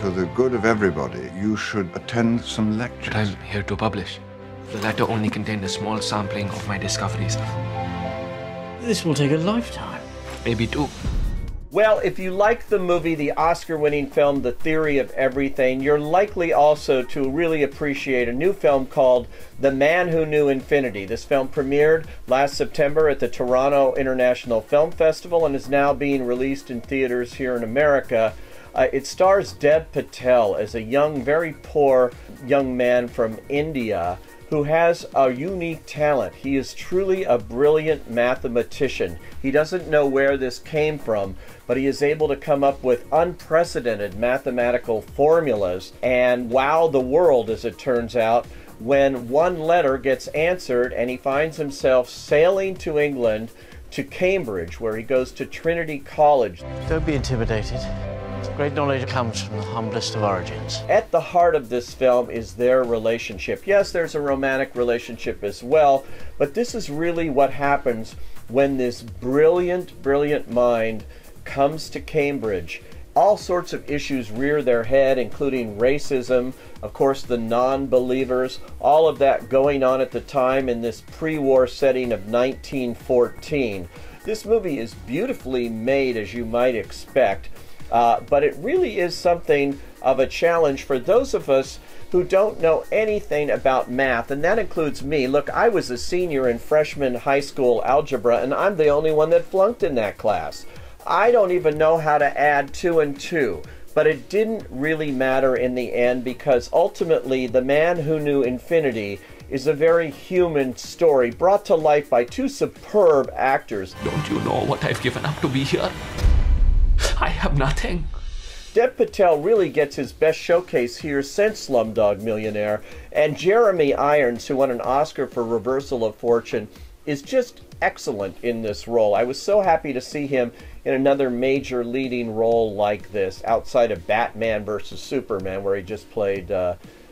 for the good of everybody, you should attend some lectures. But I'm here to publish. The letter only contained a small sampling of my discoveries. This will take a lifetime. Maybe two. Well, if you like the movie, the Oscar-winning film, The Theory of Everything, you're likely also to really appreciate a new film called The Man Who Knew Infinity. This film premiered last September at the Toronto International Film Festival and is now being released in theaters here in America. It stars Patel as a young, very poor young man from India who has a unique talent. He is truly a brilliant mathematician. He doesn't know where this came from, but he is able to come up with unprecedented mathematical formulas and wow the world, as it turns out, when one letter gets answered and he finds himself sailing to England, to Cambridge, where he goes to Trinity College. Don't be intimidated. Great knowledge comes from the humblest of origins. At the heart of this film is their relationship. Yes, there's a romantic relationship as well, but this is really what happens when this brilliant, brilliant mind comes to Cambridge. All sorts of issues rear their head, including racism, of course the non-believers, all of that going on at the time in this pre-war setting of 1914. This movie is beautifully made, as you might expect. But it really is something of a challenge for those of us who don't know anything about math, and that includes me. Look, I was a senior in freshman high school algebra, and I'm the only one that flunked in that class. I don't even know how to add 2 and 2, but it didn't really matter in the end because ultimately The Man Who Knew Infinity is a very human story brought to life by two superb actors. Don't you know what I've given up to be here? I have nothing. Patel really gets his best showcase here since Slumdog Millionaire, and Jeremy Irons, who won an Oscar for Reversal of Fortune, is just excellent in this role. I was so happy to see him in another major leading role like this, outside of Batman vs. Superman, where he just played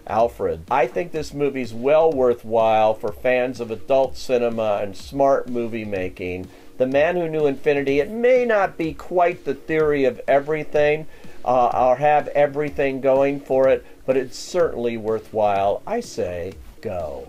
Alfred. I think this movie's well worthwhile for fans of adult cinema and smart movie making. The Man Who Knew Infinity, it may not be quite the theory of everything, or have everything going for it, but it's certainly worthwhile. I say, go.